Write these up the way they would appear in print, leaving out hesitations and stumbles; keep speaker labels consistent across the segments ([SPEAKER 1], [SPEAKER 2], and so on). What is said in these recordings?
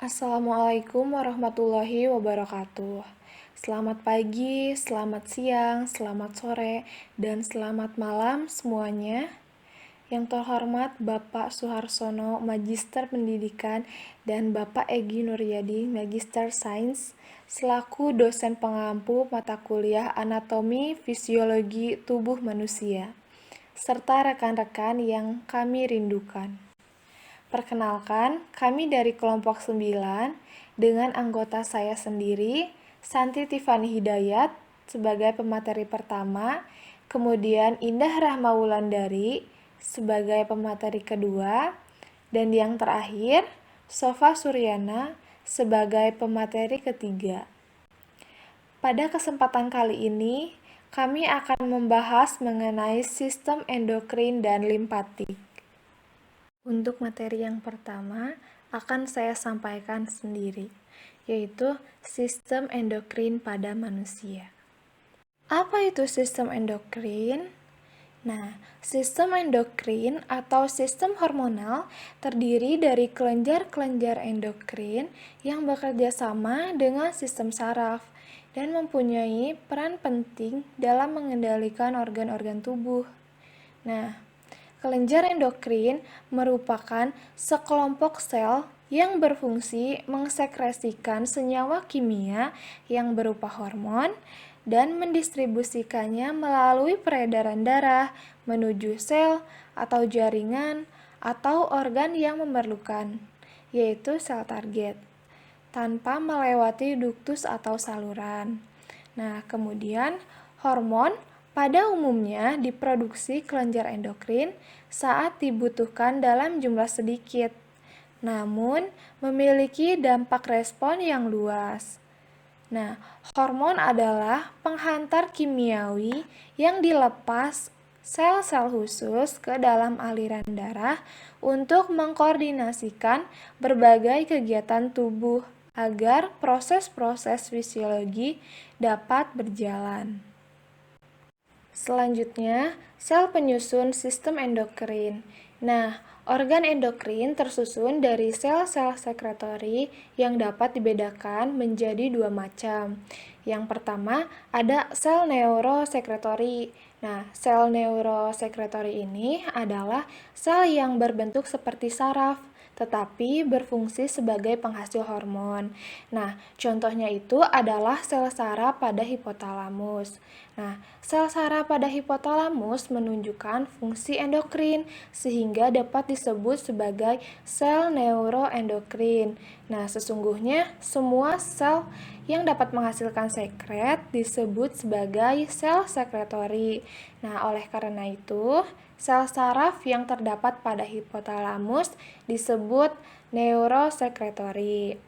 [SPEAKER 1] Assalamualaikum warahmatullahi wabarakatuh. Selamat pagi, selamat siang, selamat sore, dan selamat malam semuanya. Yang terhormat Bapak Suharsono, Magister Pendidikan, dan Bapak Egy Nuryadi, Magister Sains, selaku dosen pengampu mata kuliah Anatomi Fisiologi Tubuh Manusia, serta rekan-rekan yang kami rindukan. Perkenalkan, kami dari kelompok 9 dengan anggota saya sendiri, Santi Tiffany Hidayat sebagai pemateri pertama, kemudian Indah Rahma Wulandari sebagai pemateri kedua, dan yang terakhir, Sofa Suryana sebagai pemateri ketiga. Pada kesempatan kali ini, kami akan membahas mengenai sistem endokrin dan limpatik. Untuk materi yang pertama, akan saya sampaikan sendiri, yaitu sistem endokrin pada manusia. Apa itu sistem endokrin? Nah, sistem endokrin atau sistem hormonal terdiri dari kelenjar-kelenjar endokrin yang bekerja sama dengan sistem saraf dan mempunyai peran penting dalam mengendalikan organ-organ tubuh. Nah, kelenjar endokrin merupakan sekelompok sel yang berfungsi mengsekresikan senyawa kimia yang berupa hormon dan mendistribusikannya melalui peredaran darah menuju sel atau jaringan atau organ yang memerlukan, yaitu sel target, tanpa melewati duktus atau saluran. Nah, kemudian hormon pada umumnya diproduksi kelenjar endokrin saat dibutuhkan dalam jumlah sedikit, namun memiliki dampak respon yang luas. Nah, hormon adalah penghantar kimiawi yang dilepas sel-sel khusus ke dalam aliran darah untuk mengkoordinasikan berbagai kegiatan tubuh agar proses-proses fisiologi dapat berjalan. Selanjutnya, sel penyusun sistem endokrin. Nah, organ endokrin tersusun dari sel-sel sekretori yang dapat dibedakan menjadi dua macam. Yang pertama, ada sel neurosekretori. Nah, sel neurosekretori ini adalah sel yang berbentuk seperti saraf, tetapi berfungsi sebagai penghasil hormon. Nah, contohnya itu adalah sel saraf pada hipotalamus. Nah, sel saraf pada hipotalamus menunjukkan fungsi endokrin sehingga dapat disebut sebagai sel neuroendokrin. Nah, sesungguhnya semua sel yang dapat menghasilkan sekret disebut sebagai sel sekretori. Nah, oleh karena itu, sel saraf yang terdapat pada hipotalamus disebut neurosekretori.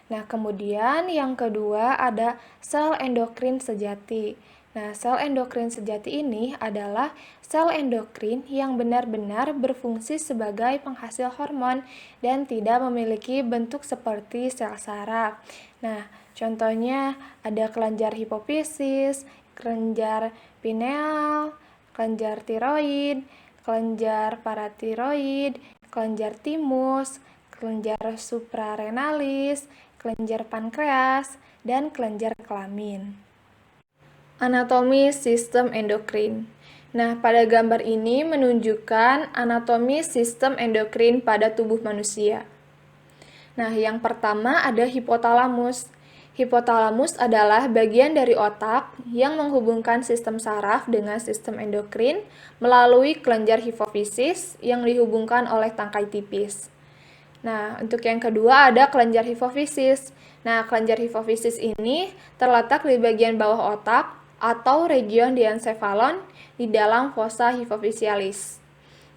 [SPEAKER 1] Nah, kemudian yang kedua ada sel endokrin sejati. Nah, sel endokrin sejati ini adalah sel endokrin yang benar-benar berfungsi sebagai penghasil hormon dan tidak memiliki bentuk seperti sel saraf. Nah, contohnya ada kelenjar hipofisis, kelenjar pineal, kelenjar tiroid, kelenjar paratiroid, kelenjar timus, kelenjar suprarenalis, kelenjar pankreas, dan kelenjar kelamin. Anatomi sistem endokrin. Nah, pada gambar ini menunjukkan anatomi sistem endokrin pada tubuh manusia. Nah, yang pertama ada hipotalamus. Hipotalamus adalah bagian dari otak yang menghubungkan sistem saraf dengan sistem endokrin melalui kelenjar hipofisis yang dihubungkan oleh tangkai tipis. Nah, untuk yang kedua ada kelenjar hipofisis. Nah, kelenjar hipofisis ini terletak di bagian bawah otak atau region diencephalon di dalam fossa hypophysalis.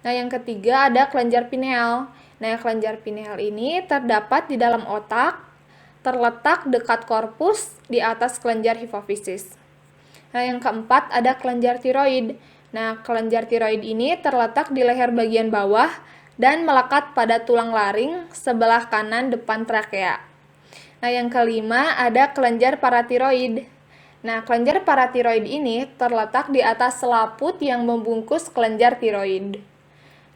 [SPEAKER 1] Nah, yang ketiga ada kelenjar pineal. Nah, kelenjar pineal ini terdapat di dalam otak, terletak dekat korpus di atas kelenjar hipofisis. Nah, yang keempat ada kelenjar tiroid. Nah, kelenjar tiroid ini terletak di leher bagian bawah dan melekat pada tulang laring sebelah kanan depan trakea. Nah, yang kelima ada kelenjar paratiroid. Nah, kelenjar paratiroid ini terletak di atas selaput yang membungkus kelenjar tiroid.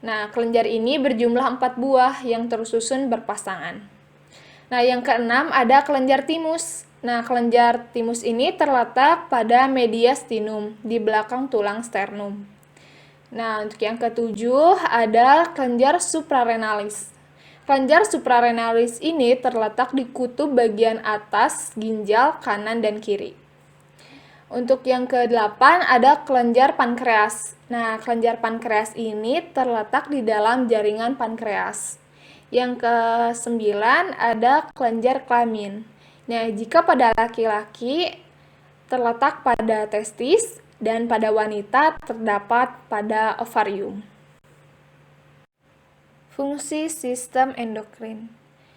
[SPEAKER 1] Nah, kelenjar ini berjumlah 4 buah yang tersusun berpasangan. Nah, yang keenam ada kelenjar timus. Nah, kelenjar timus ini terletak pada mediastinum, di belakang tulang sternum. Nah, untuk yang ketujuh ada kelenjar suprarenalis. Kelenjar suprarenalis ini terletak di kutub bagian atas ginjal kanan dan kiri. Untuk yang ke-8 ada kelenjar pankreas. Nah, kelenjar pankreas ini terletak di dalam jaringan pankreas. Yang ke-9 ada kelenjar kelamin. Nah, jika pada laki-laki terletak pada testis dan pada wanita terdapat pada ovarium. Fungsi sistem endokrin.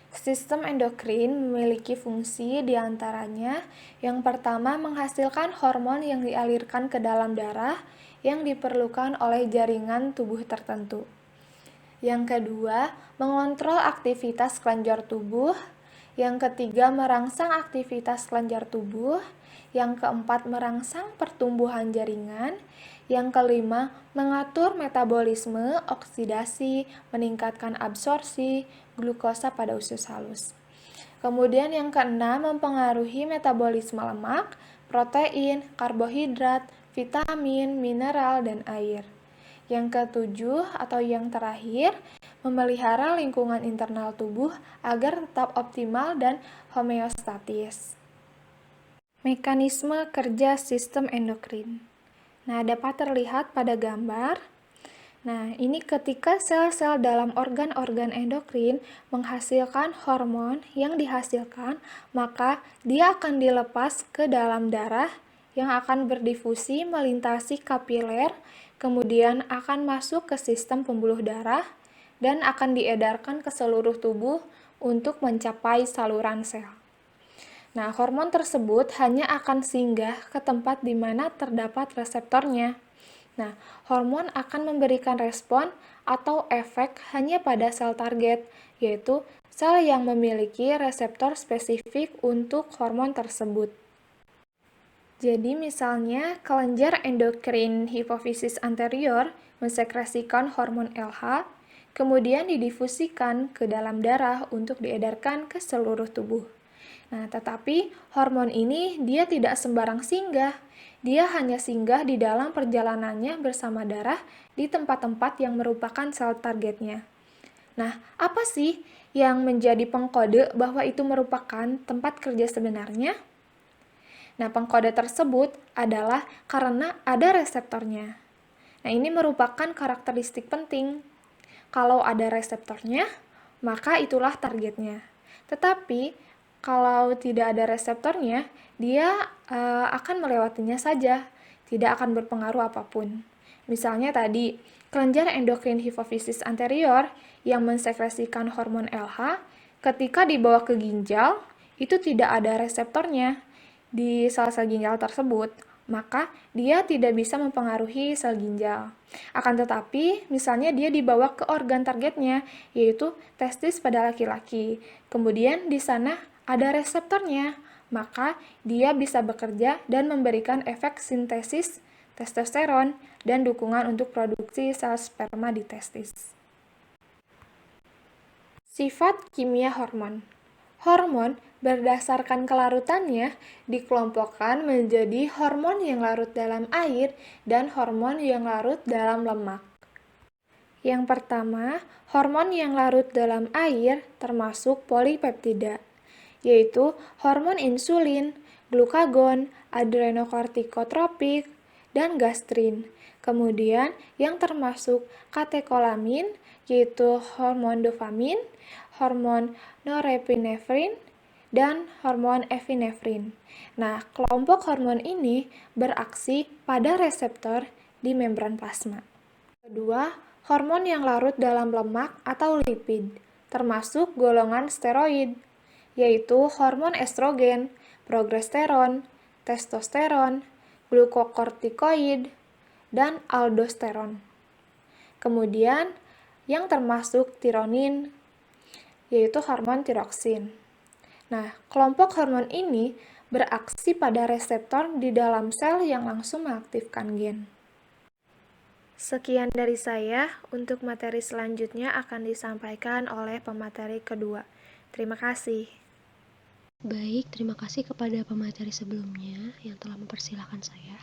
[SPEAKER 1] Sistem endokrin memiliki fungsi diantaranya yang pertama menghasilkan hormon yang dialirkan ke dalam darah yang diperlukan oleh jaringan tubuh tertentu. Yang kedua, mengontrol aktivitas kelenjar tubuh. Yang ketiga, merangsang aktivitas kelenjar tubuh. Yang keempat, merangsang pertumbuhan jaringan. Yang kelima, mengatur metabolisme, oksidasi, meningkatkan absorpsi glukosa pada usus halus. Kemudian yang keenam, mempengaruhi metabolisme lemak, protein, karbohidrat, vitamin, mineral, dan air. Yang ketujuh atau yang terakhir, memelihara lingkungan internal tubuh agar tetap optimal dan homeostatis. Mekanisme kerja sistem endokrin. Nah, dapat terlihat pada gambar. Nah, ini ketika sel-sel dalam organ-organ endokrin menghasilkan hormon yang dihasilkan, maka dia akan dilepas ke dalam darah yang akan berdifusi melintasi kapiler, kemudian akan masuk ke sistem pembuluh darah, dan akan diedarkan ke seluruh tubuh untuk mencapai saluran sel. Nah, hormon tersebut hanya akan singgah ke tempat di mana terdapat reseptornya. Nah, hormon akan memberikan respon atau efek hanya pada sel target, yaitu sel yang memiliki reseptor spesifik untuk hormon tersebut. Jadi misalnya kelenjar endokrin hipofisis anterior mensekresikan hormon LH, kemudian didifusikan ke dalam darah untuk diedarkan ke seluruh tubuh. Nah, tetapi hormon ini dia tidak sembarang singgah. Dia hanya singgah di dalam perjalanannya bersama darah di tempat-tempat yang merupakan sel targetnya. Nah, apa sih yang menjadi pengkode bahwa itu merupakan tempat kerja sebenarnya? Nah, pengkode tersebut adalah karena ada reseptornya. Nah, ini merupakan karakteristik penting. Kalau ada reseptornya, maka itulah targetnya. Tetapi kalau tidak ada reseptornya, dia akan melewatinya saja, tidak akan berpengaruh apapun. Misalnya tadi, kelenjar endokrin hipofisis anterior yang mensekresikan hormon LH, ketika dibawa ke ginjal, itu tidak ada reseptornya di sel-sel ginjal tersebut, maka dia tidak bisa mempengaruhi sel ginjal. Akan tetapi, misalnya dia dibawa ke organ targetnya, yaitu testis pada laki-laki. Kemudian di sana ada reseptornya, maka dia bisa bekerja dan memberikan efek sintesis testosteron dan dukungan untuk produksi sel sperma di testis. Sifat kimia hormon. Hormon berdasarkan kelarutannya dikelompokkan menjadi hormon yang larut dalam air dan hormon yang larut dalam lemak. Yang pertama, hormon yang larut dalam air termasuk polipeptida, yaitu hormon insulin, glukagon, adrenokortikotropik, dan gastrin. Kemudian yang termasuk katekolamin, yaitu hormon dopamin, hormon norepinefrin, dan hormon epinefrin. Nah, kelompok hormon ini beraksi pada reseptor di membran plasma. Kedua, hormon yang larut dalam lemak atau lipid, termasuk golongan steroid, yaitu hormon estrogen, progesteron, testosteron, glukokortikoid, dan aldosteron. Kemudian, yang termasuk tironin, yaitu hormon tiroksin. Nah, kelompok hormon ini beraksi pada reseptor di dalam sel yang langsung mengaktifkan gen. Sekian dari saya, untuk materi selanjutnya akan disampaikan oleh pemateri kedua. Terima kasih.
[SPEAKER 2] Baik, terima kasih kepada pemateri sebelumnya yang telah mempersilahkan saya.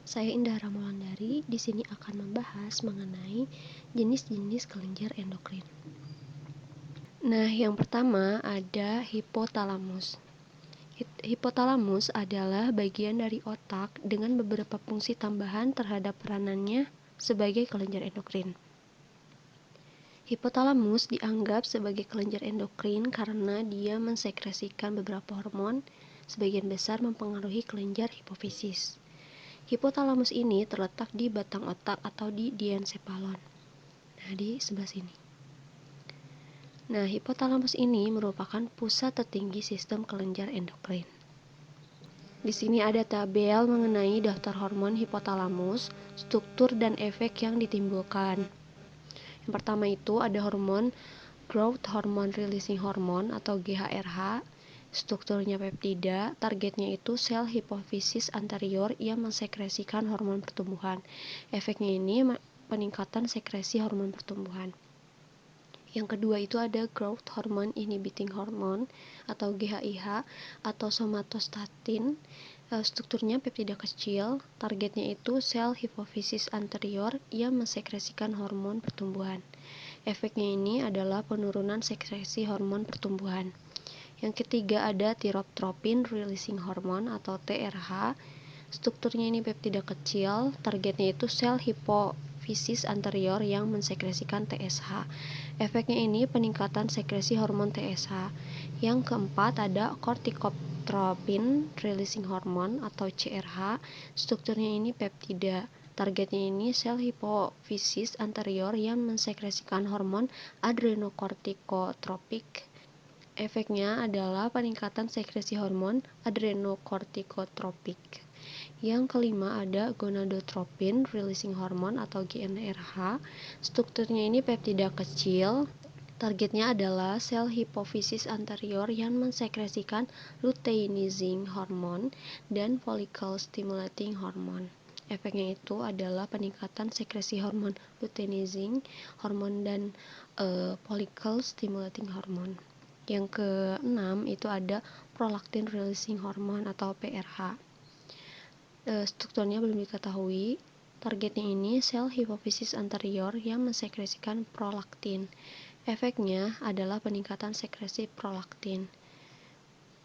[SPEAKER 2] Saya Indah Ramaulandari di sini akan membahas mengenai jenis-jenis kelenjar endokrin. Nah, yang pertama ada hipotalamus. Hipotalamus adalah bagian dari otak dengan beberapa fungsi tambahan terhadap peranannya sebagai kelenjar endokrin. Hipotalamus dianggap sebagai kelenjar endokrin karena dia mensekresikan beberapa hormon, sebagian besar mempengaruhi kelenjar hipofisis. Hipotalamus ini terletak di batang otak atau di diencephalon. Nah, di sebelah sini. Nah, hipotalamus ini merupakan pusat tertinggi sistem kelenjar endokrin. Di sini ada tabel mengenai daftar hormon hipotalamus, struktur dan efek yang ditimbulkan. Yang pertama itu ada hormon growth hormone releasing hormone atau GHRH. Strukturnya peptida, targetnya itu sel hipofisis anterior yang mensekresikan hormon pertumbuhan. Efeknya ini peningkatan sekresi hormon pertumbuhan. Yang kedua itu ada growth hormone inhibiting hormone atau GHIH atau somatostatin. Strukturnya peptida kecil, targetnya itu sel hipofisis anterior yang mensekresikan hormon pertumbuhan. Efeknya ini adalah penurunan sekresi hormon pertumbuhan. Yang ketiga ada thyrotropin releasing hormone atau TRH. Strukturnya ini peptida kecil, targetnya itu sel hipofisis anterior yang mensekresikan TSH. Efeknya ini peningkatan sekresi hormon TSH. Yang keempat ada corticotropin releasing hormone atau CRH. Strukturnya ini peptida. Targetnya ini sel hipofisis anterior yang mensekresikan hormon adrenokortikotropik. Efeknya adalah peningkatan sekresi hormon adrenokortikotropik. Yang kelima ada gonadotropin releasing hormone atau GnRH. Strukturnya ini peptida kecil. Targetnya adalah sel hipofisis anterior yang mensekresikan luteinizing hormone dan follicle stimulating hormone. Efeknya itu adalah peningkatan sekresi hormon luteinizing hormone dan follicle stimulating hormone. Yang keenam itu ada prolactin releasing hormone atau PRH. Strukturnya belum diketahui. Targetnya ini sel hipofisis anterior yang mensekresikan prolaktin. Efeknya adalah peningkatan sekresi prolaktin.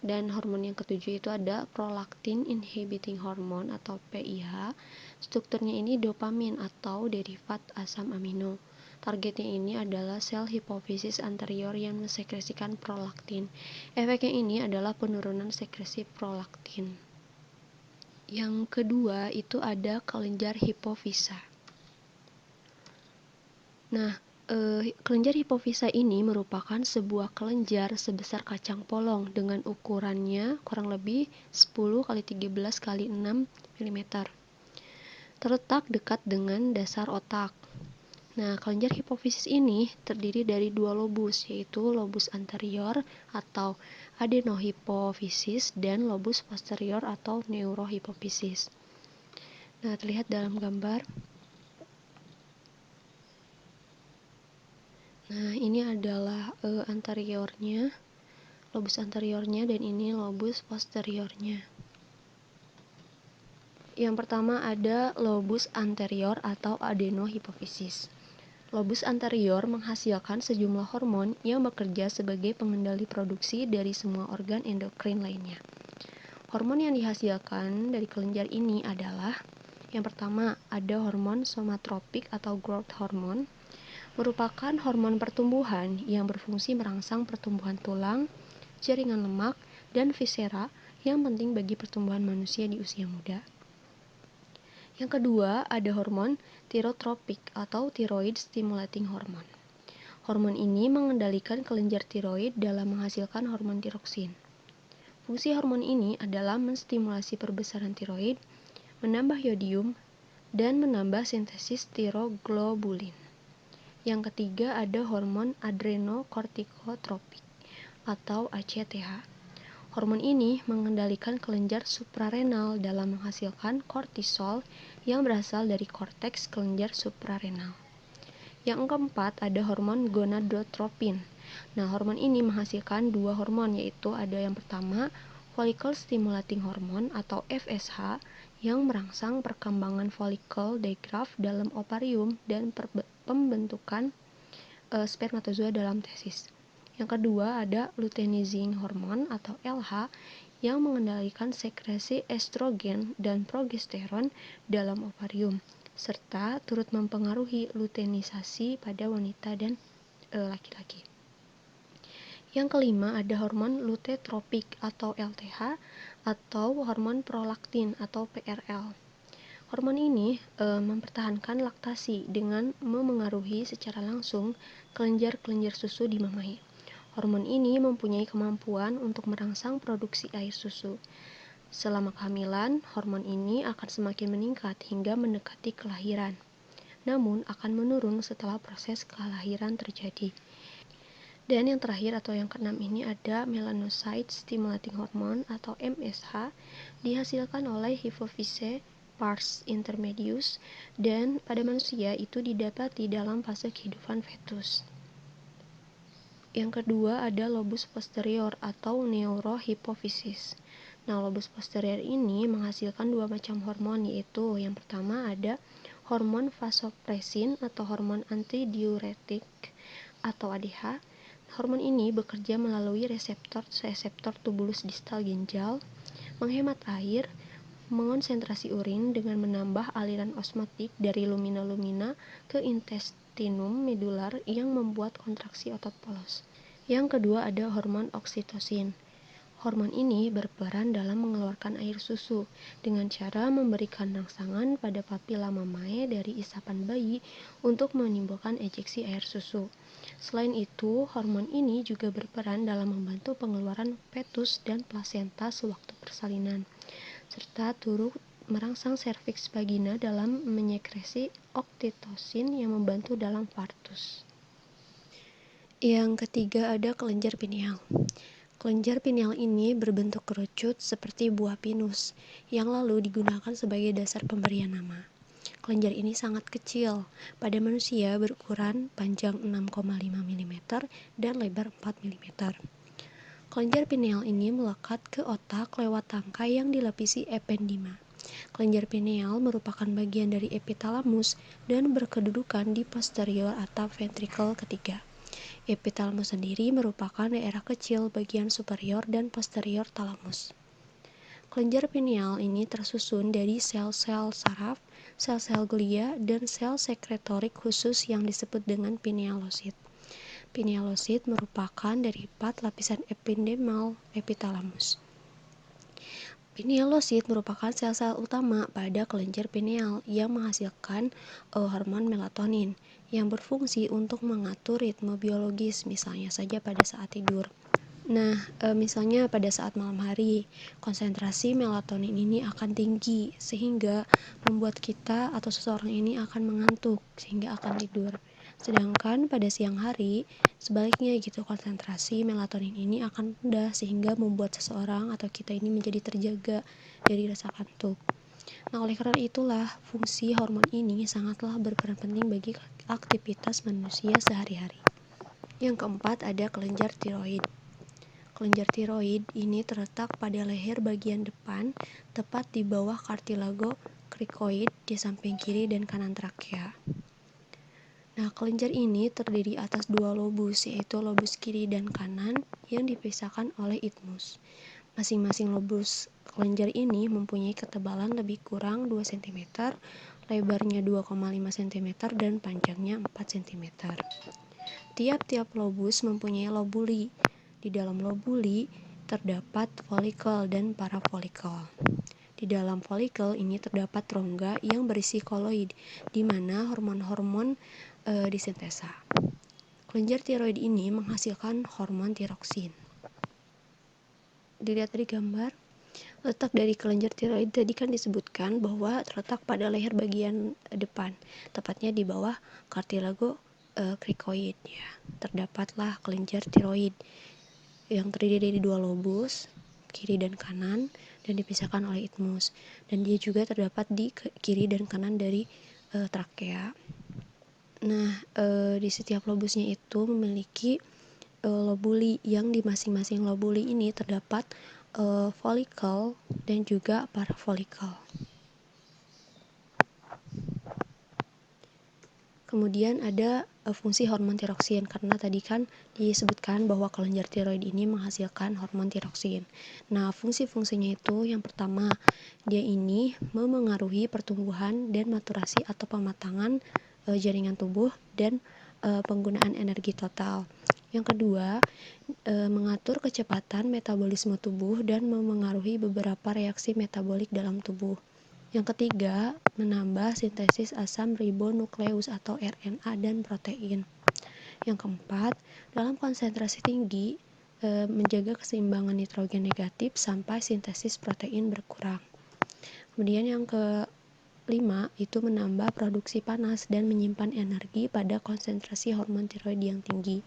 [SPEAKER 2] Dan hormon yang ketujuh itu ada prolactin inhibiting hormone atau PIH. Strukturnya ini dopamin atau derivat asam amino. Targetnya ini adalah sel hipofisis anterior yang mensekresikan prolaktin. Efeknya ini adalah penurunan sekresi prolaktin. Yang kedua itu ada kelenjar hipofisa. Nah, kelenjar hipofisa ini merupakan sebuah kelenjar sebesar kacang polong dengan ukurannya kurang lebih 10 x 13 x 6 mm. Terletak dekat dengan dasar otak. Nah, kelenjar hipofisis ini terdiri dari dua lobus, yaitu lobus anterior atau adenohipofisis dan lobus posterior atau neurohipofisis. Nah, terlihat dalam gambar. Nah, ini adalah anteriornya, lobus anteriornya, dan ini lobus posteriornya. Yang pertama ada lobus anterior atau adenohipofisis. Lobus anterior menghasilkan sejumlah hormon yang bekerja sebagai pengendali produksi dari semua organ endokrin lainnya. Hormon yang dihasilkan dari kelenjar ini adalah yang pertama ada hormon somatropik atau growth hormone, merupakan hormon pertumbuhan yang berfungsi merangsang pertumbuhan tulang, jaringan lemak, dan visera yang penting bagi pertumbuhan manusia di usia muda. Yang kedua, ada hormon thyrotropik atau thyroid stimulating hormone. Hormon ini mengendalikan kelenjar tiroid dalam menghasilkan hormon tiroksin. Fungsi hormon ini adalah menstimulasi perbesaran tiroid, menambah yodium, dan menambah sintesis tiroglobulin. Yang ketiga ada hormon adrenokortikotropik atau ACTH. Hormon ini mengendalikan kelenjar suprarenal dalam menghasilkan kortisol yang berasal dari korteks kelenjar suprarenal. Yang keempat ada hormon gonadotropin. Nah, hormon ini menghasilkan dua hormon, yaitu ada yang pertama follicle stimulating hormone atau FSH yang merangsang perkembangan follicle digraft dalam ovarium dan pembentukan spermatozoa dalam tesis. Yang kedua ada luteinizing hormone atau LH yang mengendalikan sekresi estrogen dan progesteron dalam ovarium serta turut mempengaruhi luteinisasi pada wanita dan laki-laki. Yang kelima ada hormon luteinotropik atau LTH atau hormon prolaktin atau PRL. Hormon ini mempertahankan laktasi dengan memengaruhi secara langsung kelenjar-kelenjar susu di mamahi. Hormon ini mempunyai kemampuan untuk merangsang produksi air susu. Selama kehamilan, hormon ini akan semakin meningkat hingga mendekati kelahiran. Namun akan menurun setelah proses kelahiran terjadi. Dan yang terakhir atau yang keenam ini ada melanocyte stimulating hormone atau MSH dihasilkan oleh hipofise pars intermedius dan pada manusia itu didapati dalam fase kehidupan fetus. Yang kedua ada lobus posterior atau neurohipofisis. Nah, lobus posterior ini menghasilkan dua macam hormon, yaitu yang pertama ada hormon vasopressin atau hormon antidiuretik atau ADH. Hormon ini bekerja melalui reseptor tubulus distal ginjal, menghemat air, mengonsentrasi urin dengan menambah aliran osmotik dari lumina-lumina ke intestinum medular yang membuat kontraksi otot polos. Yang kedua ada hormon oksitosin. Hormon ini berperan dalam mengeluarkan air susu dengan cara memberikan rangsangan pada papila mamae dari isapan bayi untuk menimbulkan ejeksi air susu. Selain itu, hormon ini juga berperan dalam membantu pengeluaran fetus dan plasenta sewaktu persalinan, serta turut merangsang serviks vagina dalam menyekresi oksitosin yang membantu dalam partus. Yang ketiga ada kelenjar pineal. Kelenjar pineal ini berbentuk kerucut seperti buah pinus, yang lalu digunakan sebagai dasar pemberian nama. Kelenjar ini sangat kecil, pada manusia berukuran panjang 6,5 mm dan lebar 4 mm. Kelenjar pineal ini melekat ke otak lewat tangkai yang dilapisi ependima. Kelenjar pineal merupakan bagian dari epitalamus dan berkedudukan di posterior atap ventrikel ketiga. Epitalamus sendiri merupakan daerah kecil bagian superior dan posterior talamus. Kelenjar pineal ini tersusun dari sel-sel saraf, sel-sel glia, dan sel sekretorik khusus yang disebut dengan pinealosit. Pinealosit merupakan derivat lapisan epidermal epitalamus. Pinealosit merupakan sel-sel utama pada kelenjar pineal yang menghasilkan hormon melatonin yang berfungsi untuk mengatur ritme biologis, misalnya saja pada saat tidur. Nah, misalnya pada saat malam hari, konsentrasi melatonin ini akan tinggi sehingga membuat kita atau seseorang ini akan mengantuk sehingga akan tidur. Sedangkan pada siang hari, sebaliknya gitu, konsentrasi melatonin ini akan rendah sehingga membuat seseorang atau kita ini menjadi terjaga dari rasa kantuk. Nah, oleh karena itulah fungsi hormon ini sangatlah berperan penting bagi aktivitas manusia sehari-hari. Yang keempat ada kelenjar tiroid. Kelenjar tiroid ini terletak pada leher bagian depan, tepat di bawah kartilago krikoid di samping kiri dan kanan trakea. Nah, kelenjar ini terdiri atas dua lobus, yaitu lobus kiri dan kanan yang dipisahkan oleh isthmus. Masing-masing lobus kelenjar ini mempunyai ketebalan lebih kurang 2 cm, lebarnya 2,5 cm, dan panjangnya 4 cm. Tiap-tiap lobus mempunyai lobuli. Di dalam lobuli terdapat folikel dan parafolikel. Di dalam folikel ini terdapat rongga yang berisi koloid, di mana hormon-hormon disintesa. Kelenjar tiroid ini menghasilkan hormon tiroksin. Dilihat dari gambar, letak dari kelenjar tiroid tadi kan disebutkan bahwa terletak pada leher bagian depan, tepatnya di bawah kartilago krikoid ya. Terdapatlah kelenjar tiroid yang terdiri dari dua lobus, kiri dan kanan, dan dipisahkan oleh isthmus. Dan dia juga terdapat di kiri dan kanan dari trakea. Nah, di setiap lobusnya itu memiliki lobuli, yang di masing-masing lobuli ini terdapat folikel dan juga parafolikel. Kemudian ada fungsi hormon tiroksin, karena tadi kan disebutkan bahwa kelenjar tiroid ini menghasilkan hormon tiroksin. Nah, fungsi-fungsinya itu yang pertama, dia ini memengaruhi pertumbuhan dan maturasi atau pematangan jaringan tubuh dan penggunaan energi total. Yang kedua, mengatur kecepatan metabolisme tubuh dan memengaruhi beberapa reaksi metabolik dalam tubuh. Yang ketiga, menambah sintesis asam ribonukleus atau RNA dan protein. Yang keempat, dalam konsentrasi tinggi, menjaga keseimbangan nitrogen negatif sampai sintesis protein berkurang. Kemudian yang kelima, itu menambah produksi panas dan menyimpan energi pada konsentrasi hormon tiroid yang tinggi.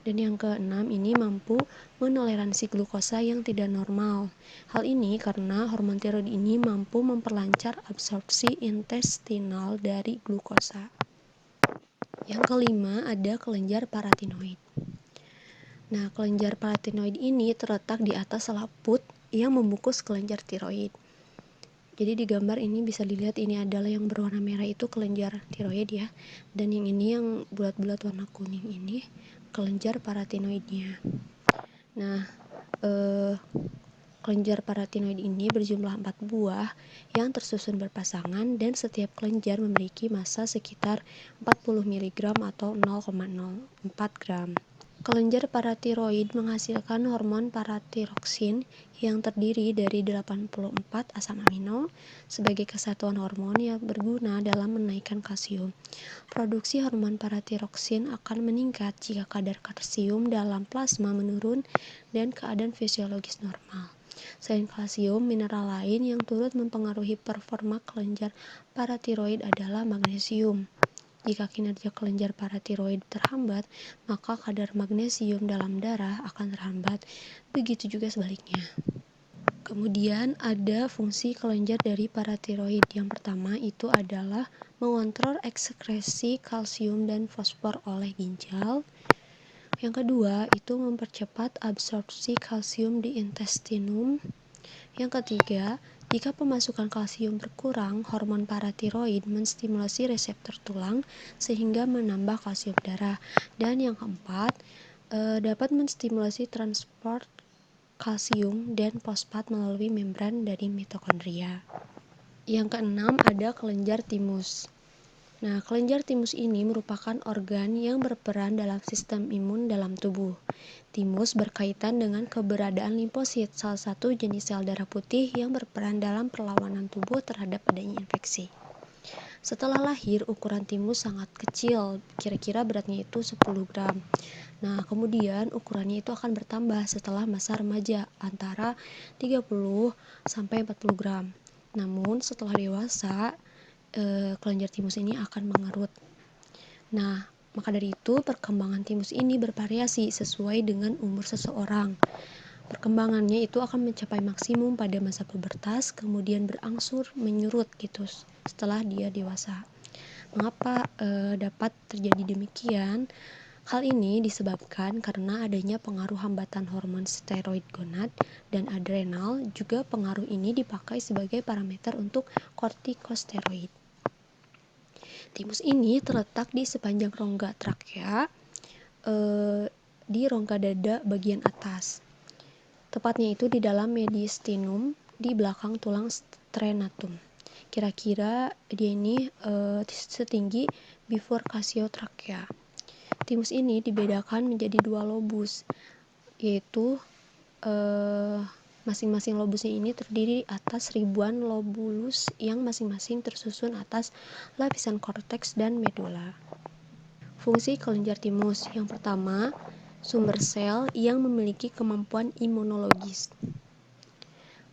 [SPEAKER 2] Dan yang keenam, ini mampu menoleransi glukosa yang tidak normal. Hal ini karena hormon tiroid ini mampu memperlancar absorpsi intestinal dari glukosa. Yang kelima, ada kelenjar paratinoid. Nah, kelenjar paratinoid ini terletak di atas selaput yang membungkus kelenjar tiroid. Jadi di gambar ini bisa dilihat, ini adalah yang berwarna merah itu kelenjar tiroid ya, dan yang ini yang bulat-bulat warna kuning ini kelenjar paratinoidnya. Nah, kelenjar paratinoid ini berjumlah 4 buah yang tersusun berpasangan, dan setiap kelenjar memiliki massa sekitar 40 mg atau 0,04 gram. Kelenjar paratiroid menghasilkan hormon paratiroksin yang terdiri dari 84 asam amino sebagai kesatuan hormon yang berguna dalam menaikkan kalsium. Produksi hormon paratiroksin akan meningkat jika kadar kalsium dalam plasma menurun dan keadaan fisiologis normal. Selain kalsium, mineral lain yang turut mempengaruhi performa kelenjar paratiroid adalah magnesium. Jika kinerja kelenjar paratiroid terhambat, maka kadar magnesium dalam darah akan terhambat. Begitu juga sebaliknya. Kemudian ada fungsi kelenjar dari paratiroid. Yang pertama itu adalah mengontrol ekskresi kalsium dan fosfor oleh ginjal. Yang kedua itu mempercepat absorpsi kalsium di intestinum. Yang ketiga, jika pemasukan kalsium berkurang, hormon paratiroid menstimulasi reseptor tulang sehingga menambah kalsium darah. Dan yang keempat, dapat menstimulasi transport kalsium dan fosfat melalui membran dari mitokondria. Yang keenam, ada kelenjar timus. Nah, kelenjar timus ini merupakan organ yang berperan dalam sistem imun dalam tubuh. Timus berkaitan dengan keberadaan limfosit, salah satu jenis sel darah putih yang berperan dalam perlawanan tubuh terhadap adanya infeksi. Setelah lahir, ukuran timus sangat kecil, kira-kira beratnya itu 10 gram. Nah, kemudian ukurannya itu akan bertambah setelah masa remaja, antara 30 sampai 40 gram. Namun, setelah dewasa, kelenjar timus ini akan mengerut. Nah, maka dari itu perkembangan timus ini bervariasi sesuai dengan umur seseorang. Perkembangannya itu akan mencapai maksimum pada masa pubertas, kemudian berangsur menyurut gitu setelah dia dewasa. Mengapa dapat terjadi demikian? Hal ini disebabkan karena adanya pengaruh hambatan hormon steroid gonad dan adrenal. Juga pengaruh ini dipakai sebagai parameter untuk kortikosteroid. Timus ini terletak di sepanjang rongga trakea, di rongga dada bagian atas. Tepatnya itu di dalam mediastinum, di belakang tulang striatum. Kira-kira dia ini setinggi bifurcatio trakea. Timus ini dibedakan menjadi 2 lobus, yaitu masing-masing lobusnya ini terdiri atas ribuan lobulus yang masing-masing tersusun atas lapisan korteks dan medula. Fungsi kelenjar timus yang pertama, sumber sel yang memiliki kemampuan imunologis.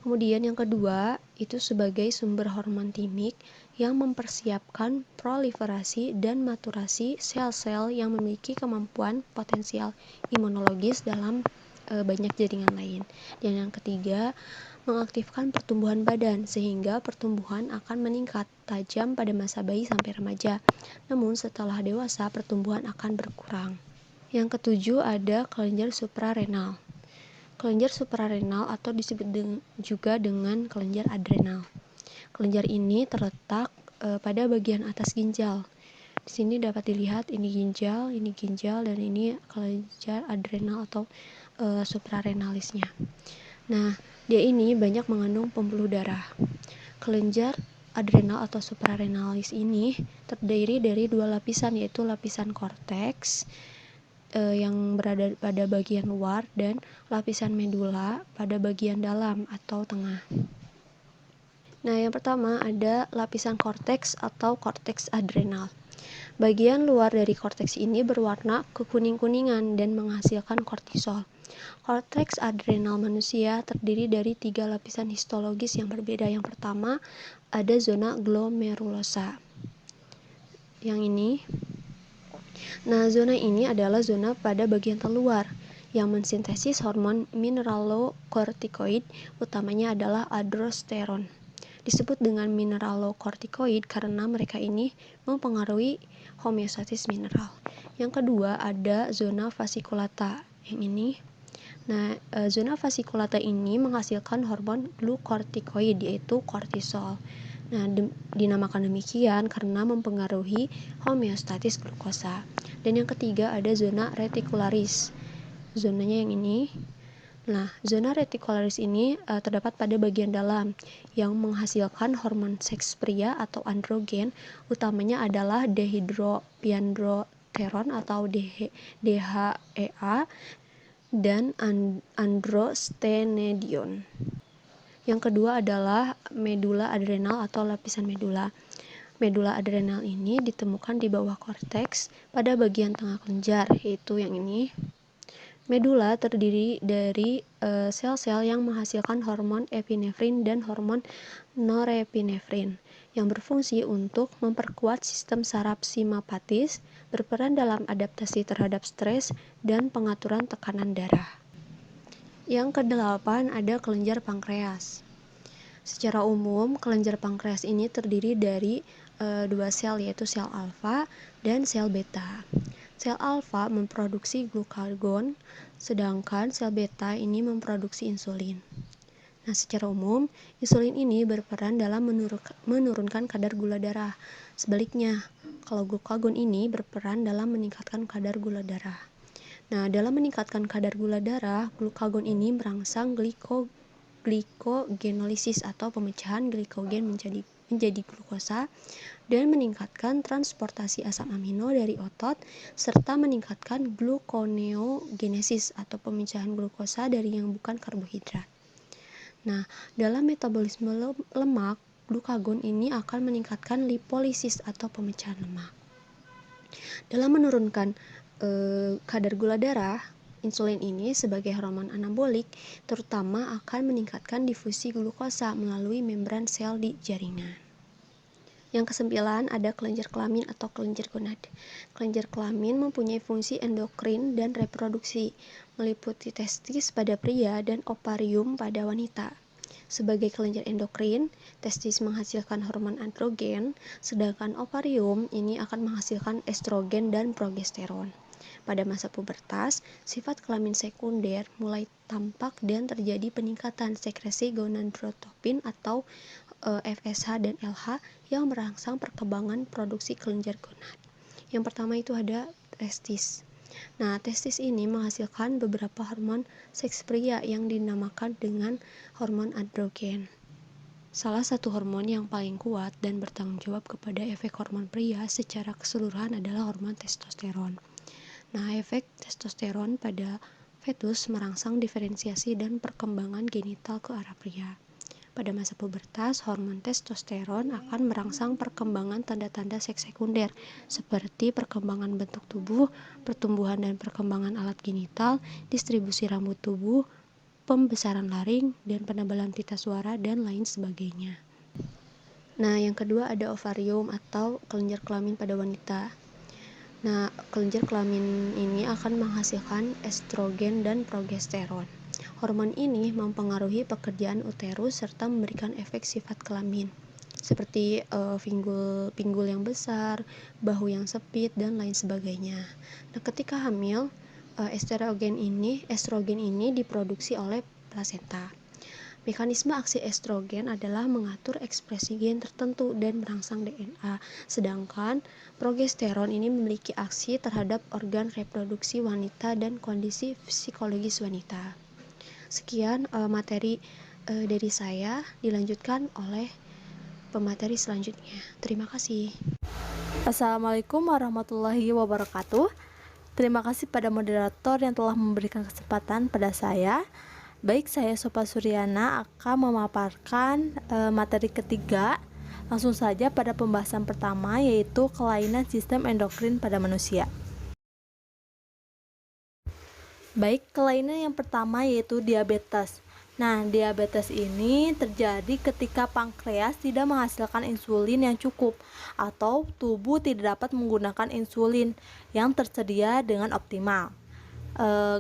[SPEAKER 2] Kemudian yang kedua, itu sebagai sumber hormon timik yang mempersiapkan proliferasi dan maturasi sel-sel yang memiliki kemampuan potensial imunologis dalam banyak jaringan lain. Dan yang ketiga, mengaktifkan pertumbuhan badan sehingga pertumbuhan akan meningkat tajam pada masa bayi sampai remaja. Namun setelah dewasa pertumbuhan akan berkurang. Yang ketujuh ada kelenjar suprarenal. Kelenjar suprarenal atau disebut juga dengan kelenjar adrenal. Kelenjar ini terletak pada bagian atas ginjal. Di sini dapat dilihat ini ginjal, dan ini kelenjar adrenal atau suprarenalisnya. Nah, dia ini banyak mengandung pembuluh darah. Kelenjar adrenal atau suprarenalis ini terdiri dari dua lapisan, yaitu lapisan korteks yang berada pada bagian luar dan lapisan medula pada bagian dalam atau tengah. Nah, yang pertama ada lapisan korteks atau korteks adrenal. Bagian luar dari korteks ini berwarna kekuning-kuningan dan menghasilkan kortisol. Korteks adrenal manusia terdiri dari 3 lapisan histologis yang berbeda. Yang pertama ada zona glomerulosa. Yang ini. Nah, zona ini adalah zona pada bagian terluar yang mensintesis hormon mineralokortikoid, utamanya adalah aldosteron. Disebut dengan mineralokortikoid karena mereka ini mempengaruhi homeostatis mineral. Yang kedua ada zona fasciculata. Yang ini. Nah, zona fasciculata ini menghasilkan hormon glukortikoid yaitu kortisol. Nah, dinamakan demikian karena mempengaruhi homeostatis glukosa. Dan yang ketiga ada zona reticularis. Zonanya yang ini. Nah, zona reticularis ini terdapat pada bagian dalam yang menghasilkan hormon seks pria atau androgen, utamanya adalah dehidroepiandrosteron atau DHEA dan androstenedion. Yang kedua adalah medula adrenal atau lapisan medula. Medula adrenal ini ditemukan di bawah korteks pada bagian tengah kelenjar, yaitu yang ini. Medula terdiri dari sel-sel yang menghasilkan hormon epinefrin dan hormon norepinefrin yang berfungsi untuk memperkuat sistem saraf simpatis, berperan dalam adaptasi terhadap stres, dan pengaturan tekanan darah. Yang kedelapan ada kelenjar pankreas. Secara umum, kelenjar pankreas ini terdiri dari dua sel, yaitu sel alfa dan sel beta. Sel alfa memproduksi glukagon, sedangkan sel beta ini memproduksi insulin. Nah, secara umum, insulin ini berperan dalam menurunkan kadar gula darah. Sebaliknya, kalau glukagon ini berperan dalam meningkatkan kadar gula darah. Nah, dalam meningkatkan kadar gula darah, glukagon ini merangsang glikogenolisis atau pemecahan glikogen menjadi glukosa dan meningkatkan transportasi asam amino dari otot serta meningkatkan gluconeogenesis atau pemecahan glukosa dari yang bukan karbohidrat. Nah, dalam metabolisme lemak, glukagon ini akan meningkatkan lipolisis atau pemecahan lemak. Dalam menurunkan kadar gula darah, insulin ini sebagai hormon anabolik terutama akan meningkatkan difusi glukosa melalui membran sel di jaringan. Yang kesembilan ada kelenjar kelamin atau kelenjar gonad. Kelenjar kelamin mempunyai fungsi endokrin dan reproduksi, meliputi testis pada pria dan ovarium pada wanita. Sebagai kelenjar endokrin, testis menghasilkan hormon androgen, sedangkan ovarium ini akan menghasilkan estrogen dan progesteron. Pada masa pubertas, sifat kelamin sekunder mulai tampak dan terjadi peningkatan sekresi gonadotropin atau FSH dan LH yang merangsang perkembangan produksi kelenjar gonad. Yang pertama itu ada testis. Nah, testis ini menghasilkan beberapa hormon seks pria yang dinamakan dengan hormon androgen. Salah satu hormon yang paling kuat dan bertanggung jawab kepada efek hormon pria secara keseluruhan adalah hormon testosteron. Nah, efek testosteron pada fetus merangsang diferensiasi dan perkembangan genital ke arah pria. Pada masa pubertas, hormon testosteron akan merangsang perkembangan tanda-tanda seks sekunder seperti perkembangan bentuk tubuh, pertumbuhan dan perkembangan alat genital, distribusi rambut tubuh, pembesaran laring, dan penebalan pita suara, dan lain sebagainya. Nah, yang kedua ada ovarium atau kelenjar kelamin pada wanita. Nah, kelenjar kelamin ini akan menghasilkan estrogen dan progesteron. Hormon ini mempengaruhi pekerjaan uterus serta memberikan efek sifat kelamin. seperti pinggul yang besar, bahu yang sempit, dan lain sebagainya. Nah, ketika hamil, estrogen ini diproduksi oleh plasenta. Mekanisme aksi estrogen adalah mengatur ekspresi gen tertentu dan merangsang DNA, sedangkan progesteron ini memiliki aksi terhadap organ reproduksi wanita dan kondisi psikologis wanita. Sekian materi dari saya, dilanjutkan oleh pemateri selanjutnya. Terima kasih.
[SPEAKER 3] Assalamualaikum warahmatullahi wabarakatuh. Terima kasih pada moderator yang telah memberikan kesempatan pada saya. Baik, saya Sopa Suryana akan memaparkan materi ketiga. Langsung saja pada pembahasan pertama, yaitu kelainan sistem endokrin pada manusia. Baik, kelainan yang pertama yaitu diabetes. Nah, diabetes ini terjadi ketika pankreas tidak menghasilkan insulin yang cukup atau tubuh tidak dapat menggunakan insulin yang tersedia dengan optimal.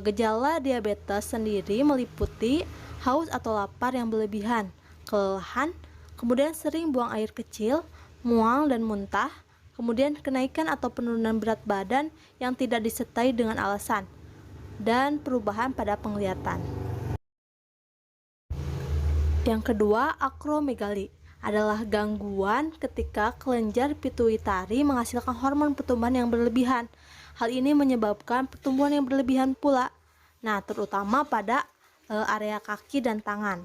[SPEAKER 3] Gejala diabetes sendiri meliputi haus atau lapar yang berlebihan, kelelahan, kemudian sering buang air kecil, mual dan muntah, kemudian kenaikan atau penurunan berat badan yang tidak disertai dengan alasan, dan perubahan pada penglihatan. Yang kedua, akromegali adalah gangguan ketika kelenjar pituitari menghasilkan hormon pertumbuhan yang berlebihan. Hal ini menyebabkan pertumbuhan yang berlebihan pula. Nah, terutama pada area kaki dan tangan.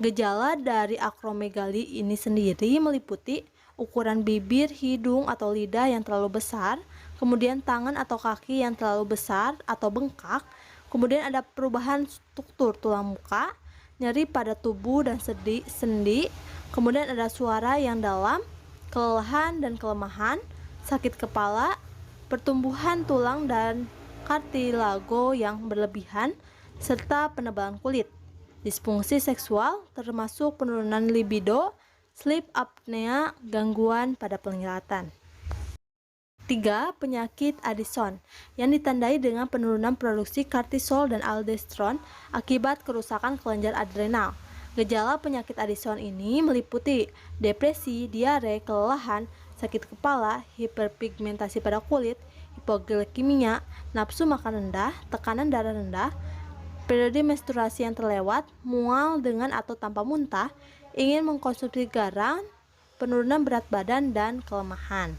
[SPEAKER 3] Gejala dari akromegali ini sendiri meliputi ukuran bibir, hidung, atau lidah yang terlalu besar, kemudian tangan atau kaki yang terlalu besar atau bengkak, kemudian ada perubahan struktur tulang muka, nyeri pada tubuh dan sendi, kemudian ada suara yang dalam, kelelahan dan kelemahan, sakit kepala, pertumbuhan tulang dan kartilago yang berlebihan, serta penebalan kulit, disfungsi seksual termasuk penurunan libido, sleep apnea, gangguan pada penglihatan. 3. Penyakit Addison yang ditandai dengan penurunan produksi kortisol dan aldosteron akibat kerusakan kelenjar adrenal. Gejala penyakit Addison ini meliputi depresi, diare, kelelahan, sakit kepala, hiperpigmentasi pada kulit, hipoglikemia, nafsu makan rendah, tekanan darah rendah, periode menstruasi yang terlewat, mual dengan atau tanpa muntah, ingin mengkonsumsi garam, penurunan berat badan, dan kelemahan.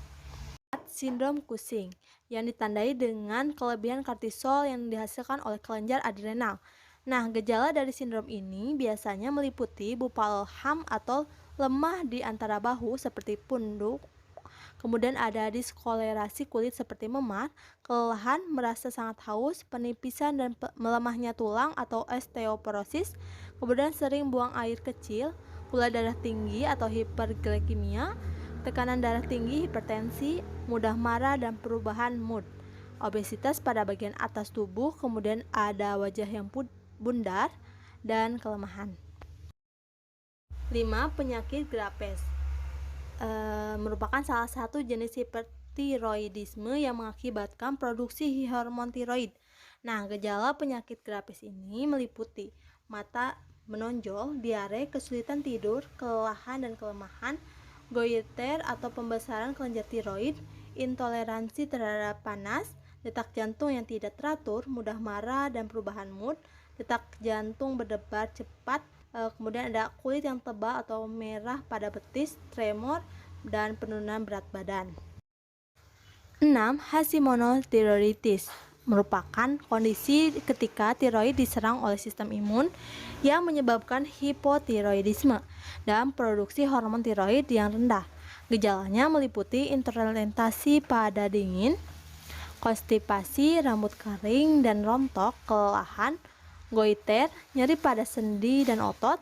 [SPEAKER 3] Sindrom Cushing yang ditandai dengan kelebihan kortisol yang dihasilkan oleh kelenjar adrenal. Nah, gejala dari sindrom ini biasanya meliputi bupalham atau lemah di antara bahu seperti punduk, kemudian ada diskolerasi kulit seperti memar, kelelahan, merasa sangat haus, penipisan dan melemahnya tulang atau osteoporosis, kemudian sering buang air kecil, gula darah tinggi atau hiperglikemia, tekanan darah tinggi, hipertensi, mudah marah, dan perubahan mood, obesitas pada bagian atas tubuh, kemudian ada wajah yang bundar, dan kelemahan. 5. Penyakit Graves merupakan salah satu jenis hipertiroidisme yang mengakibatkan produksi hormon tiroid. Nah, gejala penyakit Graves ini meliputi mata menonjol, diare, kesulitan tidur, kelelahan dan kelemahan, goiter atau pembesaran kelenjar tiroid, intoleransi terhadap panas, detak jantung yang tidak teratur, mudah marah dan perubahan mood, detak jantung berdebar cepat, kemudian ada kulit yang tebal atau merah pada betis, tremor, dan penurunan berat badan. 6. Hashimono-thyreoiditis merupakan kondisi ketika tiroid diserang oleh sistem imun yang menyebabkan hipotiroidisme dan produksi hormon tiroid yang rendah. Gejalanya meliputi intoleransi pada dingin, konstipasi, rambut kering dan rontok, kelelahan, goiter, nyeri pada sendi dan otot,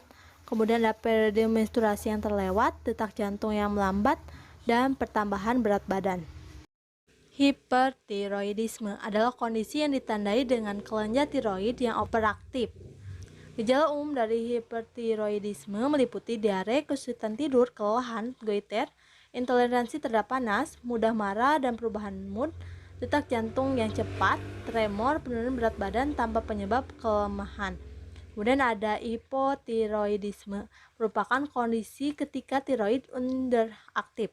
[SPEAKER 3] kemudian ada periode menstruasi yang terlewat, detak jantung yang melambat, dan pertambahan berat badan. Hipertiroidisme adalah kondisi yang ditandai dengan kelenjar tiroid yang overaktif. Gejala umum dari hipertiroidisme meliputi diare, kesulitan tidur, kelelahan, goiter, intoleransi terhadap panas, mudah marah dan perubahan mood, detak jantung yang cepat, tremor, penurunan berat badan tanpa penyebab kelemahan. Kemudian ada hipotiroidisme, merupakan kondisi ketika tiroid underaktif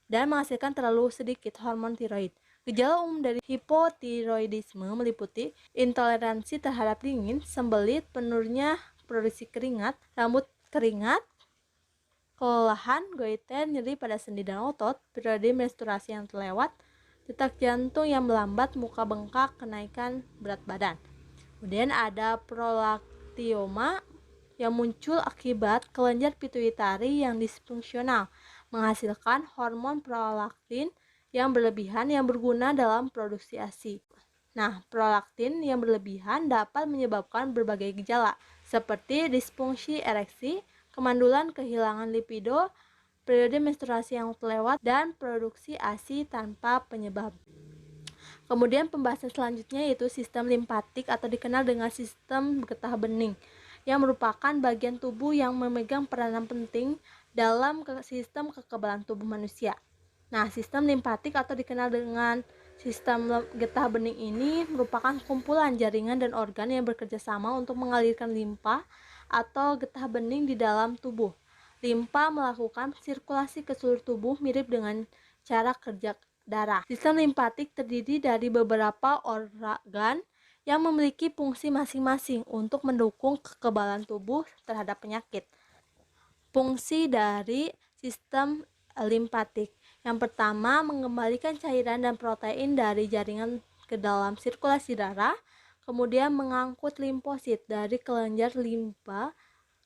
[SPEAKER 3] dan menghasilkan terlalu sedikit hormon tiroid. Gejala umum dari hipotiroidisme meliputi intoleransi terhadap dingin, sembelit, menurunnya produksi keringat, rambut keringat, kelelahan, goiter, nyeri pada sendi dan otot, periode menstruasi yang terlewat, detak jantung yang melambat, muka bengkak, kenaikan berat badan. Kemudian ada prolaktioma yang muncul akibat kelenjar pituitari yang disfungsional, menghasilkan hormon prolaktin yang berlebihan yang berguna dalam produksi ASI. Nah, prolaktin yang berlebihan dapat menyebabkan berbagai gejala, seperti disfungsi ereksi, kemandulan, kehilangan libido, periode menstruasi yang terlewat, dan produksi ASI tanpa penyebab. Kemudian pembahasan selanjutnya yaitu sistem limpatik atau dikenal dengan sistem getah bening, yang merupakan bagian tubuh yang memegang peranan penting dalam sistem kekebalan tubuh manusia. Nah, sistem limpatik atau dikenal dengan sistem getah bening ini merupakan kumpulan jaringan dan organ yang bekerja sama untuk mengalirkan limpa atau getah bening di dalam tubuh. Limpa melakukan sirkulasi ke seluruh tubuh mirip dengan cara kerja darah. Sistem limpatik terdiri dari beberapa organ yang memiliki fungsi masing-masing untuk mendukung kekebalan tubuh terhadap penyakit. Fungsi dari sistem limpatik. Yang pertama, mengembalikan cairan dan protein dari jaringan ke dalam sirkulasi darah, kemudian mengangkut limfosit dari kelenjar limpa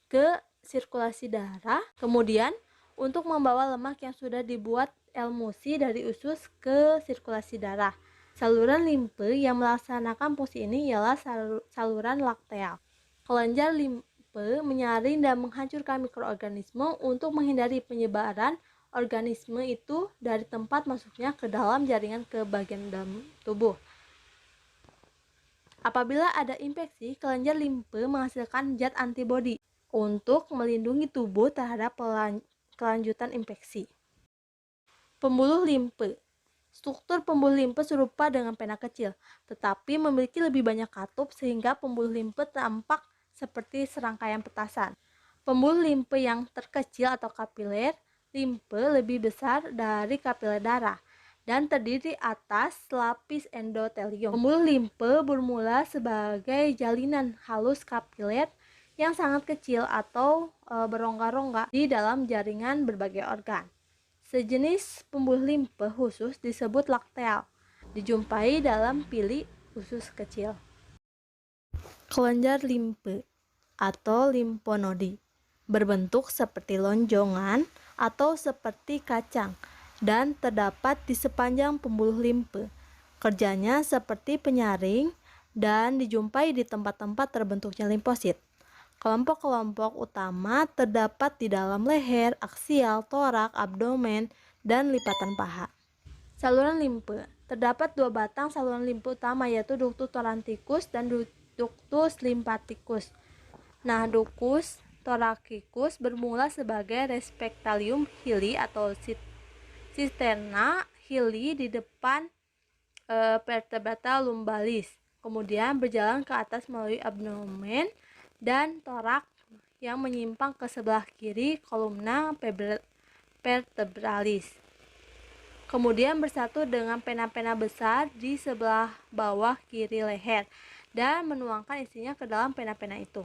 [SPEAKER 3] ke sirkulasi darah, kemudian untuk membawa lemak yang sudah dibuat emulsi dari usus ke sirkulasi darah. Saluran limfe yang melaksanakan fungsi ini ialah saluran lakteal. Kelenjar limfe menyaring dan menghancurkan mikroorganisme untuk menghindari penyebaran organisme itu dari tempat masuknya ke dalam jaringan ke bagian dalam tubuh. Apabila ada infeksi, kelenjar limfe menghasilkan zat antibodi untuk melindungi tubuh terhadap kelanjutan infeksi. Pembuluh limfe. Struktur pembuluh limfe serupa dengan pena kecil, tetapi memiliki lebih banyak katup sehingga pembuluh limfe tampak seperti serangkaian petasan. Pembuluh limfe yang terkecil atau kapiler limfe lebih besar dari kapiler darah dan terdiri atas lapis endotelium. Pembuluh limfe bermula sebagai jalinan halus kapiler yang sangat kecil atau berongga-rongga di dalam jaringan berbagai organ. Sejenis pembuluh limfe khusus disebut lakteal, dijumpai dalam pili usus kecil. Kelenjar limfe atau limfonodi berbentuk seperti lonjongan atau seperti kacang dan terdapat di sepanjang pembuluh limfe. Kerjanya seperti penyaring dan dijumpai di tempat-tempat terbentuknya limfosit. Kelompok-kelompok utama terdapat di dalam leher, aksial, torak, abdomen, dan lipatan paha. Saluran limfe. Terdapat dua batang saluran limfe utama yaitu ductus thoraticus dan ductus lymphaticus. Nah, ductus thoraticus bermula sebagai respectalium hili atau cisterna hili di depan vertebrata lumbalis. Kemudian berjalan ke atas melalui abdomen dan torak yang menyimpang ke sebelah kiri kolumna vertebralis. Kemudian bersatu dengan pena-pena besar di sebelah bawah kiri leher dan menuangkan isinya ke dalam pena-pena itu.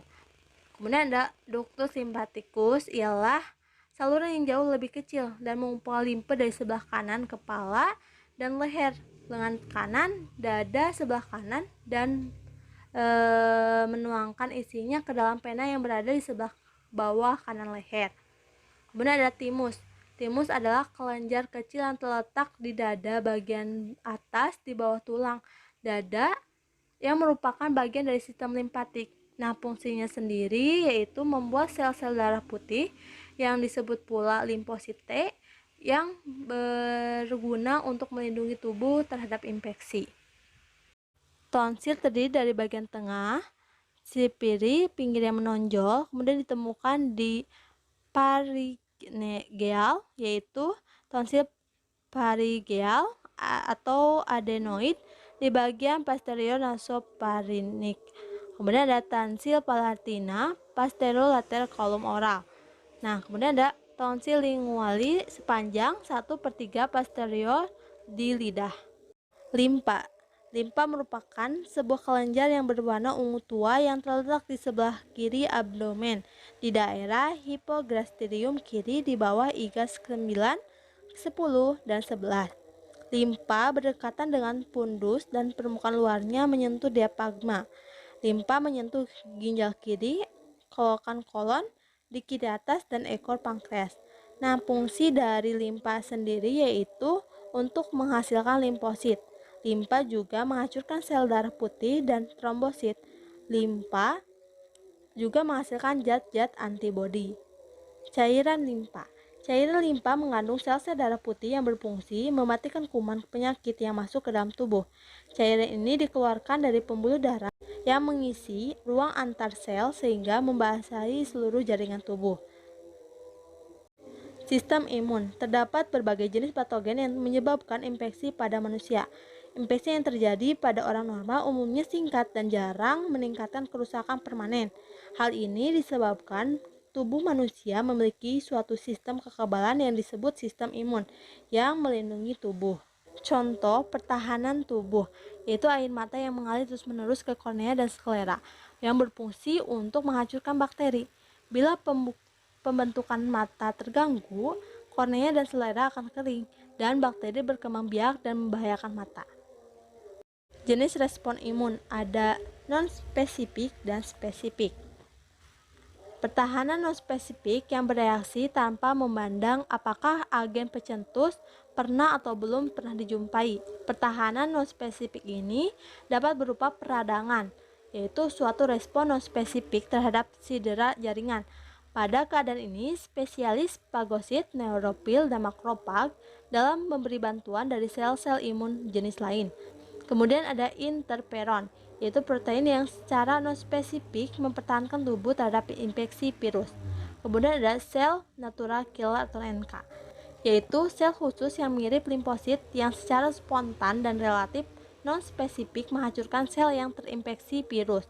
[SPEAKER 3] Kemudian ada ductus lymphaticus, ialah saluran yang jauh lebih kecil dan mengumpulkan limfe dari sebelah kanan kepala dan leher, lengan kanan, dada sebelah kanan, dan menuangkan isinya ke dalam pena yang berada di sebelah bawah kanan leher. Kemudian ada timus. Timus adalah kelenjar kecil yang terletak di dada bagian atas di bawah tulang dada yang merupakan bagian dari sistem limpatik. Nah, fungsinya sendiri yaitu membuat sel-sel darah putih yang disebut pula limfosit T yang berguna untuk melindungi tubuh terhadap infeksi. Tonsil terdiri dari bagian tengah, sipiri, pinggir yang menonjol, kemudian ditemukan di pharyngeal, yaitu tonsil pharyngeal atau adenoid di bagian posterior nasopharynx. Kemudian ada tonsil palatina pasterolateral kolom oral. Nah, kemudian ada tonsil linguali sepanjang 1/3 posterior di lidah. Limpa. Limpa merupakan sebuah kelenjar yang berwarna ungu tua yang terletak di sebelah kiri abdomen, di daerah hipogastrium kiri di bawah iga 9, 10, dan 11. Limpa berdekatan dengan pundus dan permukaan luarnya menyentuh diafragma. Limpa menyentuh ginjal kiri, colokan kolon, di kiri atas, dan ekor pankreas. Nah, fungsi dari limpa sendiri yaitu untuk menghasilkan limfosit. Limpa juga menghancurkan sel darah putih dan trombosit. Limpa juga menghasilkan zat-zat antibodi. Cairan limpa. Cairan limpa mengandung sel-sel darah putih yang berfungsi mematikan kuman penyakit yang masuk ke dalam tubuh. Cairan ini dikeluarkan dari pembuluh darah yang mengisi ruang antar sel sehingga membasahi seluruh jaringan tubuh. Sistem imun. Terdapat berbagai jenis patogen yang menyebabkan infeksi pada manusia. Infeksi yang terjadi pada orang normal umumnya singkat dan jarang meningkatkan kerusakan permanen. Hal ini disebabkan tubuh manusia memiliki suatu sistem kekebalan yang disebut sistem imun yang melindungi tubuh. Contoh pertahanan tubuh, yaitu air mata yang mengalir terus-menerus ke kornea dan sklera, yang berfungsi untuk menghancurkan bakteri. Bila pembentukan mata terganggu, kornea dan selera akan kering, dan bakteri berkembang biak dan membahayakan mata. Jenis respon imun ada non-spesifik dan spesifik. Pertahanan non-spesifik yang bereaksi tanpa memandang apakah agen pencetus pernah atau belum pernah dijumpai. Pertahanan non-spesifik ini dapat berupa peradangan, yaitu suatu respon non-spesifik terhadap cedera jaringan. Pada keadaan ini, spesialis fagosit, neurofil, dan makrofag dalam memberi bantuan dari sel-sel imun jenis lain. Kemudian ada interferon, yaitu protein yang secara non-spesifik mempertahankan tubuh terhadap infeksi virus. Kemudian ada sel natural killer atau NK, yaitu sel khusus yang mirip limfosit yang secara spontan dan relatif non-spesifik menghancurkan sel yang terinfeksi virus.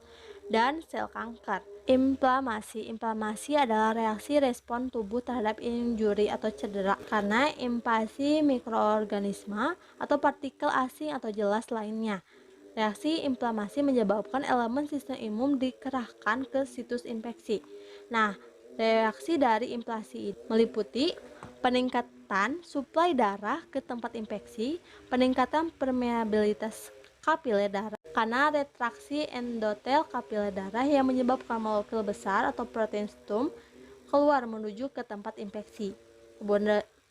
[SPEAKER 3] Dan sel kanker. Inflamasi adalah reaksi respon tubuh terhadap injuri atau cedera karena invasi mikroorganisme atau partikel asing atau jelas lainnya. Reaksi inflamasi menyebabkan elemen sistem imun dikerahkan ke situs infeksi. Nah, reaksi dari inflamasi meliputi peningkatan suplai darah ke tempat infeksi, peningkatan permeabilitas kapiler darah karena retraksi endotel kapiler darah yang menyebabkan molekul besar atau protein stum keluar menuju ke tempat infeksi.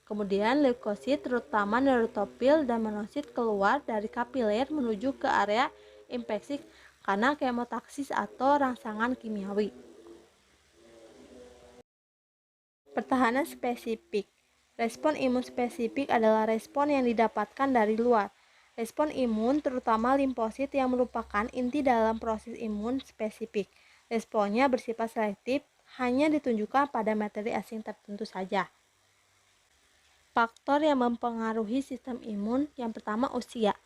[SPEAKER 3] Kemudian leukosit terutama neurotropil dan monosit keluar dari kapiler menuju ke area infeksi karena kemotaksis atau rangsangan kimiawi. Pertahanan spesifik. Respon imun spesifik adalah respon yang didapatkan dari luar. Respon imun terutama limfosit yang merupakan inti dalam proses imun spesifik. Responnya bersifat selektif, hanya ditunjukkan pada materi asing tertentu saja. Faktor yang mempengaruhi sistem imun yang pertama usia.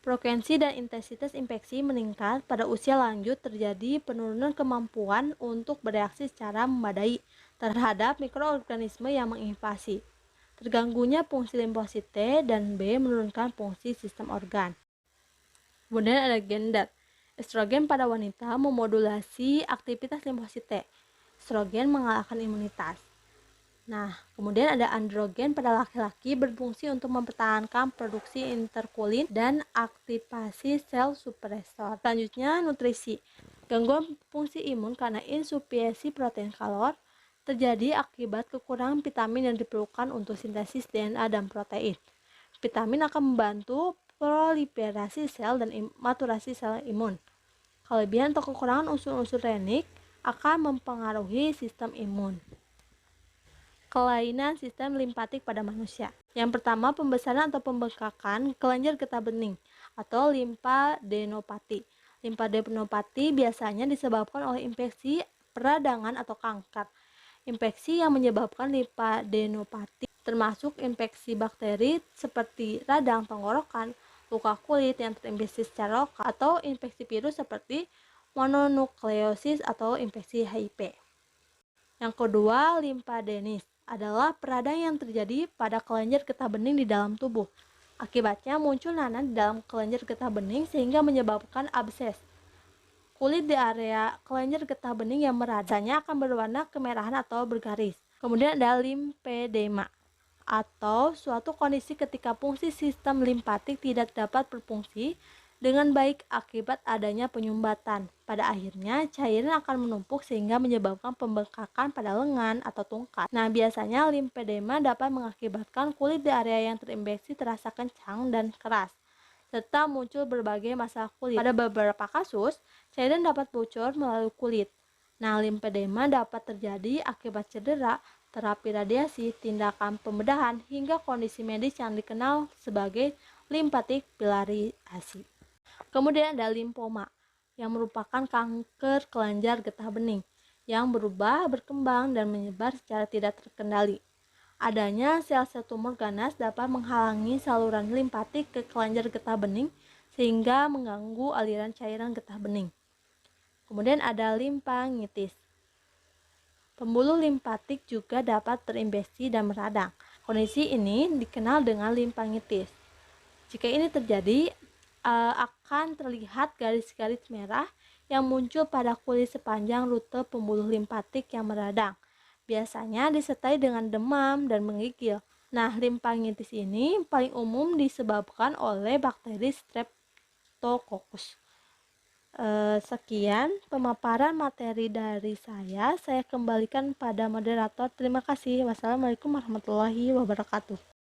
[SPEAKER 3] Frekuensi dan intensitas infeksi meningkat pada usia lanjut, terjadi penurunan kemampuan untuk bereaksi secara memadai terhadap mikroorganisme yang menginvasi. Terganggunya fungsi limfosit T dan B menurunkan fungsi sistem organ. Kemudian ada gender. Estrogen pada wanita memodulasi aktivitas limfosit T. Estrogen mengalahkan imunitas. Nah, kemudian ada androgen pada laki-laki berfungsi untuk mempertahankan produksi interkulin dan aktivasi sel supresor. Selanjutnya nutrisi. Gangguan fungsi imun karena insufisiensi protein kalor terjadi akibat kekurangan vitamin yang diperlukan untuk sintesis DNA dan protein. Vitamin akan membantu proliferasi sel dan maturasi sel imun. Kelebihan atau kekurangan unsur-unsur renik akan mempengaruhi sistem imun. Kelainan sistem limfatik pada manusia. Yang pertama, pembesaran atau pembengkakan kelenjar getah bening atau limfadenopati. Limfadenopati biasanya disebabkan oleh infeksi, peradangan, atau kanker. Infeksi yang menyebabkan limfadenopati termasuk infeksi bakteri seperti radang tenggorokan, luka kulit yang terinfeksi secara lokal, atau infeksi virus seperti mononukleosis atau infeksi HIV. Yang kedua, limfadenus adalah peradang yang terjadi pada kelenjar getah bening di dalam tubuh. Akibatnya muncul nanah di dalam kelenjar getah bening sehingga menyebabkan abses. Kulit di area kelenjar getah bening yang meradangnya akan berwarna kemerahan atau bergaris. Kemudian ada limfedema atau suatu kondisi ketika fungsi sistem limpatik tidak dapat berfungsi dengan baik akibat adanya penyumbatan. Pada akhirnya, cairan akan menumpuk sehingga menyebabkan pembengkakan pada lengan atau tungkat. Nah, biasanya limfedema dapat mengakibatkan kulit di area yang terinfeksi terasa kencang dan keras, serta muncul berbagai masalah kulit. Pada beberapa kasus, cairan dapat bocor melalui kulit. Nah, limfedema dapat terjadi akibat cedera, terapi radiasi, tindakan pembedahan, hingga kondisi medis yang dikenal sebagai limpatik filariasi. Kemudian ada limfoma, yang merupakan kanker kelenjar getah bening, yang berubah, berkembang, dan menyebar secara tidak terkendali. Adanya sel-sel tumor ganas dapat menghalangi saluran limpatik ke kelenjar getah bening sehingga mengganggu aliran cairan getah bening. Kemudian ada limfangitis. Pembuluh limpatik juga dapat terinfeksi dan meradang. Kondisi ini dikenal dengan limfangitis. Jika ini terjadi, akan terlihat garis-garis merah yang muncul pada kulit sepanjang rute pembuluh limpatik yang meradang. Biasanya disertai dengan demam dan menggigil. Nah, limfangitis ini paling umum disebabkan oleh bakteri Streptococcus. Sekian pemaparan materi dari saya. Saya kembalikan pada moderator. Terima kasih. Wassalamualaikum warahmatullahi wabarakatuh.